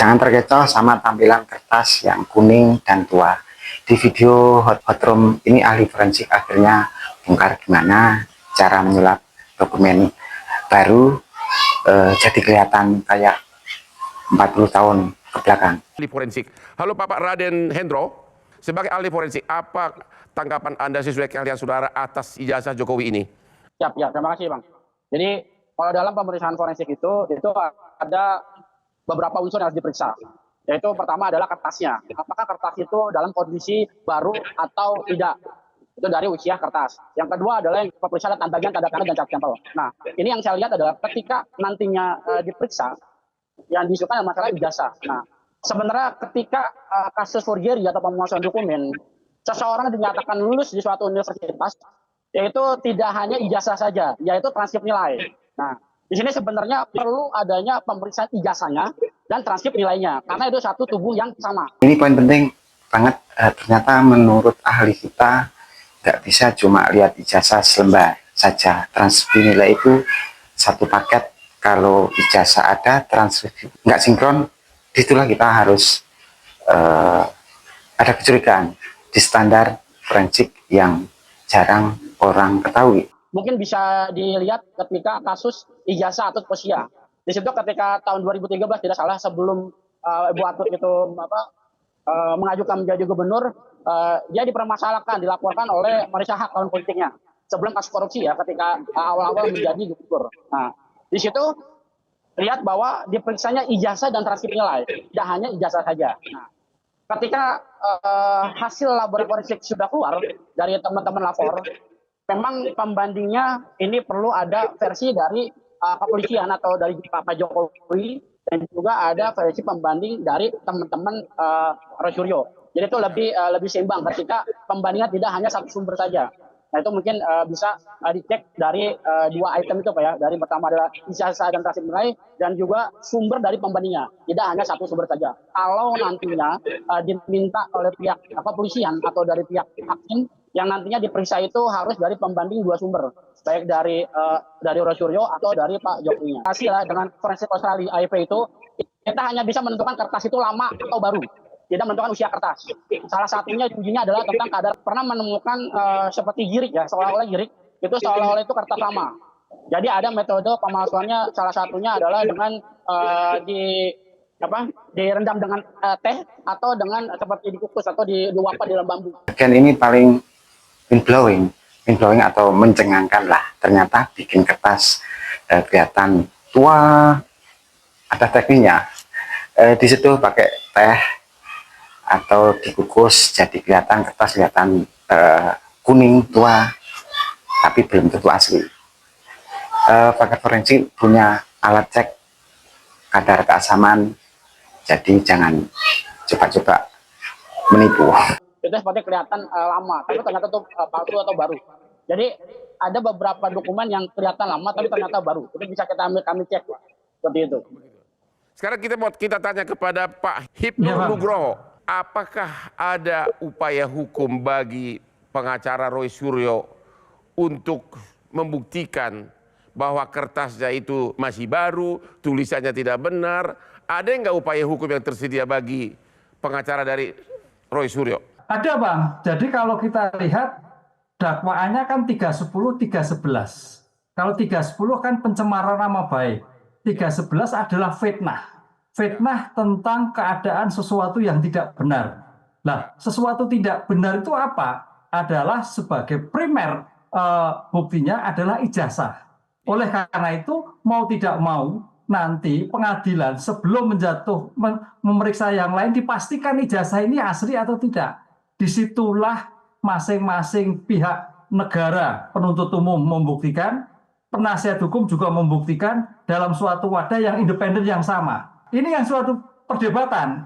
Jangan terkecoh sama tampilan kertas yang kuning dan tua. Di video Hot Room ini ahli forensik akhirnya bongkar gimana cara menyulap dokumen baru jadi kelihatan kayak 40 tahun ke belakang. Ahli forensik. Halo Bapak Raden Hendro, sebagai ahli forensik, apa tanggapan Anda sesuai keahlian saudara atas ijazah Jokowi ini? Ya, terima kasih Bang. Jadi kalau dalam pemeriksaan forensik itu ada beberapa unsur yang harus diperiksa. Yaitu pertama adalah kertasnya. Apakah kertas itu dalam kondisi baru atau tidak? Itu dari usia kertas. Yang kedua adalah yang pemeriksaan bagian tanda tangan dan cap stempel. Nah, ini yang saya lihat adalah ketika nantinya diperiksa, yang diisukan adalah masalah ijazah. Nah, sebenarnya ketika kasus forgery atau pemalsuan dokumen, seseorang dinyatakan lulus di suatu universitas, yaitu tidak hanya ijazah saja, yaitu transkrip nilai. Nah, di sini sebenarnya perlu adanya pemeriksaan ijazahnya dan transkrip nilainya, karena itu satu tubuh yang sama. Ini poin penting banget, ternyata menurut ahli kita nggak bisa cuma lihat ijazah selembar saja. Transkrip nilai itu satu paket. Kalau ijazah ada, transkrip nggak sinkron, disitulah kita harus ada kecurigaan di standar forensik yang jarang orang ketahui. Mungkin bisa dilihat ketika kasus ijazah Atut Kosia. Di situ ketika tahun 2013 tidak salah, sebelum Ibu Atut itu mengajukan menjadi gubernur, dia dipermasalahkan, dilaporkan oleh Marisa Haque lawan politiknya sebelum kasus korupsi ya, ketika awal-awal menjadi gubernur. Nah, di situ lihat bahwa diperiksanya ijazah dan transkrip nilai, tidak hanya ijazah saja. Nah, ketika hasil laboratorium forensik sudah keluar dari teman-teman lapor, memang pembandingnya ini perlu ada versi dari kepolisian atau dari Pak Jokowi, dan juga ada versi pembanding dari teman-teman Roy Suryo. Jadi itu lebih seimbang ketika pembandingan tidak hanya satu sumber saja. Nah, itu mungkin bisa dicek dari dua item itu Pak ya. Dari pertama adalah ijazah dan transkrip nilai, dan juga sumber dari pembandingnya. Tidak hanya satu sumber saja. Kalau nantinya diminta oleh pihak kepolisian atau dari pihak hakim, yang nantinya diperiksa itu harus dari pembanding dua sumber, baik dari Roy Suryo atau dari Pak Jokowi. Hasil dengan forensik Australia AIP itu, kita hanya bisa menentukan kertas itu lama atau baru, tidak menentukan usia kertas. Salah satunya ujinya adalah tentang kadar pernah menemukan seperti girik ya, seolah-olah girik itu seolah-olah itu kertas lama. Jadi ada metode pemalsuannya, salah satunya adalah dengan direndam dengan teh atau dengan seperti dikukus atau diluapkan di dalam bambu. Bagian ini paling mind blowing atau mencengangkan lah. Ternyata bikin kertas kelihatan tua, ada tekniknya. Di situ pakai teh atau dikukus jadi kelihatan kertas, kelihatan kuning tua, tapi belum tentu asli. Pakar forensik punya alat cek kadar keasaman, jadi jangan coba-coba menipu. Itu seperti kelihatan lama, tapi ternyata itu palsu atau baru. Jadi ada beberapa dokumen yang kelihatan lama, tapi ternyata baru. Itu bisa kami cek, seperti itu. Sekarang kita tanya kepada Pak Hipnu Nugroho, apakah ada upaya hukum bagi pengacara Roy Suryo untuk membuktikan bahwa kertasnya itu masih baru, tulisannya tidak benar? Ada nggak upaya hukum yang tersedia bagi pengacara dari Roy Suryo? Ada Bang, jadi kalau kita lihat dakwaannya kan 310, 311. Kalau 310 kan pencemaran nama baik, 311 adalah fitnah. Fitnah tentang keadaan sesuatu yang tidak benar. Nah, sesuatu tidak benar itu apa? Adalah sebagai primer buktinya adalah ijazah. Oleh karena itu, mau tidak mau, nanti pengadilan sebelum memeriksa yang lain dipastikan ijazah ini asli atau tidak. Disitulah masing-masing pihak negara, penuntut umum membuktikan, penasihat hukum juga membuktikan dalam suatu wadah yang independen yang sama. Ini yang suatu perdebatan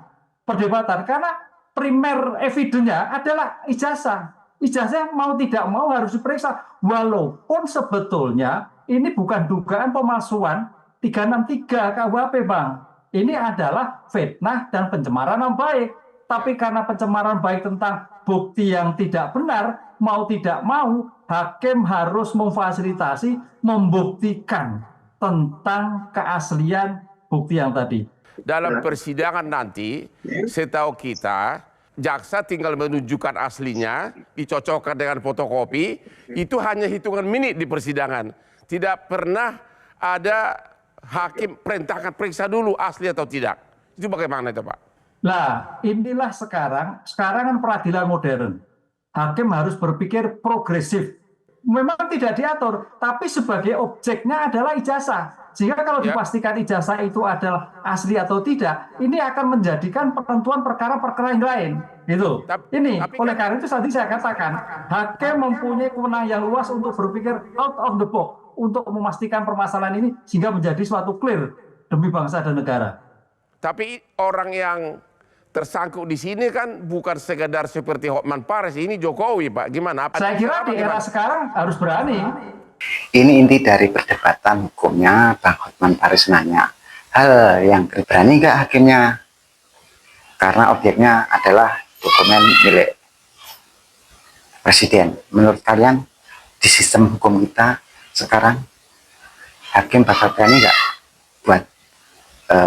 karena primer evidence-nya adalah ijazah. Ijazah mau tidak mau harus diperiksa, walaupun sebetulnya ini bukan dugaan pemalsuan 363 KUHP Bang. Ini adalah fitnah dan pencemaran nama baik. Tapi karena pencemaran baik tentang bukti yang tidak benar, mau tidak mau, hakim harus memfasilitasi, membuktikan tentang keaslian bukti yang tadi. dalam persidangan nanti, setahu kita, jaksa tinggal menunjukkan aslinya, dicocokkan dengan fotokopi, itu hanya hitungan menit di persidangan. Tidak pernah ada hakim perintahkan periksa dulu asli atau tidak. Itu bagaimana itu, Pak? Nah, inilah sekarang kan peradilan modern. Hakim harus berpikir progresif. Memang tidak diatur, tapi sebagai objeknya adalah ijazah. Sehingga kalau dipastikan ijazah itu adalah asli atau tidak, ini akan menjadikan penentuan perkara-perkara yang lain. Gitu. Oleh karena itu tadi saya katakan, hakim mempunyai kewenangan yang luas untuk berpikir out of the box, untuk memastikan permasalahan ini sehingga menjadi suatu clear demi bangsa dan negara. Tapi orang yang tersangkut di sini kan bukan sekedar seperti Hotman Paris, ini Jokowi, Pak. Gimana? Saya kira di era sekarang harus berani. Ini inti dari perdebatan hukumnya. Bang Hotman Paris nanya, hal yang berani nggak hakimnya? Karena objeknya adalah dokumen milik presiden. Menurut kalian di sistem hukum kita sekarang, hakim bakal berani nggak buat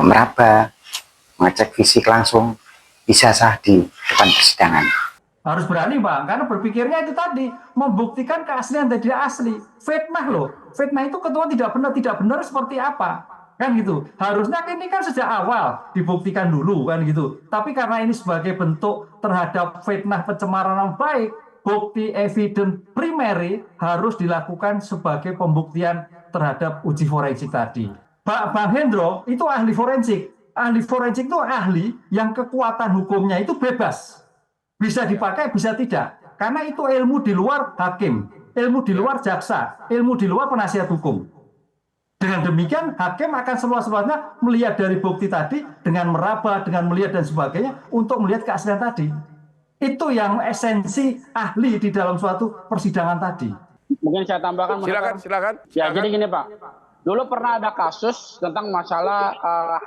meraba, mengecek fisik langsung ijazah di depan persidangan? Harus berani, Bang, karena berpikirnya itu tadi membuktikan keaslian dan tidak asli. Fitnah loh, fitnah itu ketua tidak benar seperti apa, kan gitu. Harusnya ini kan sejak awal dibuktikan dulu, kan gitu. Tapi karena ini sebagai bentuk terhadap fitnah pencemaran nama baik, bukti evidence primary harus dilakukan sebagai pembuktian terhadap uji forensik tadi. Bang Hendro itu ahli forensik. Ahli forensik itu ahli yang kekuatan hukumnya itu bebas. Bisa dipakai, bisa tidak. Karena itu ilmu di luar hakim, ilmu di luar jaksa, ilmu di luar penasihat hukum. Dengan demikian, hakim akan seluas-luasnya melihat dari bukti tadi, dengan meraba, dengan melihat dan sebagainya, untuk melihat keaslian tadi. Itu yang esensi ahli di dalam suatu persidangan tadi. Mungkin saya tambahkan. Silakan. Ya, jadi gini, Pak. Dulu pernah ada kasus tentang masalah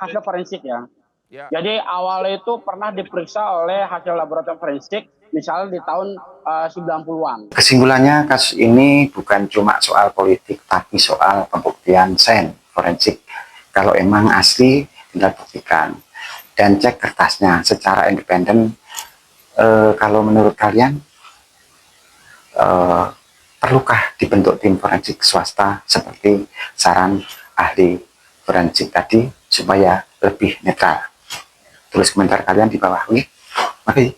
hasil forensik ya. Jadi awalnya itu pernah diperiksa oleh hasil laboratorium forensik, misalnya di tahun 90-an. Kesimpulannya, kasus ini bukan cuma soal politik, tapi soal pembuktian sains forensik. Kalau emang asli, tinggal buktikan. Dan cek kertasnya secara independen. Kalau menurut kalian, perlukah dibentuk tim forensik swasta seperti saran ahli forensik tadi supaya lebih netral? Tulis komentar kalian di bawah. Oke? Mari.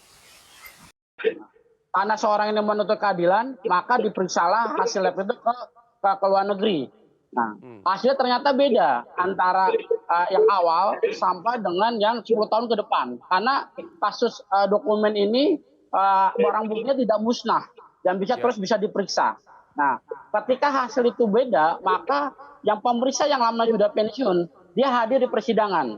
Karena seorang ini menuntut keadilan, maka diperiksalah hasil lab itu ke luar negeri. Nah, hasilnya ternyata beda antara yang awal sampai dengan yang 10 tahun ke depan. Karena kasus dokumen ini barang buktinya tidak musnah dan terus bisa diperiksa. Nah, ketika hasil itu beda, maka yang pemeriksa yang lama sudah pensiun, dia hadir di persidangan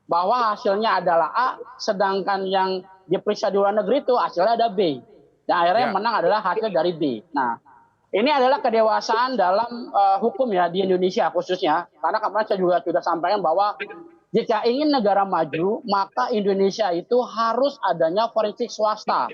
bahwa hasilnya adalah A, sedangkan yang diperiksa di luar negeri itu hasilnya ada B. Dan akhirnya yang menang adalah hasil dari B. Nah, ini adalah kedewasaan dalam hukum ya di Indonesia khususnya. Karena kemarin saya juga sudah sampaikan bahwa jika ingin negara maju, maka Indonesia itu harus adanya forensik swasta.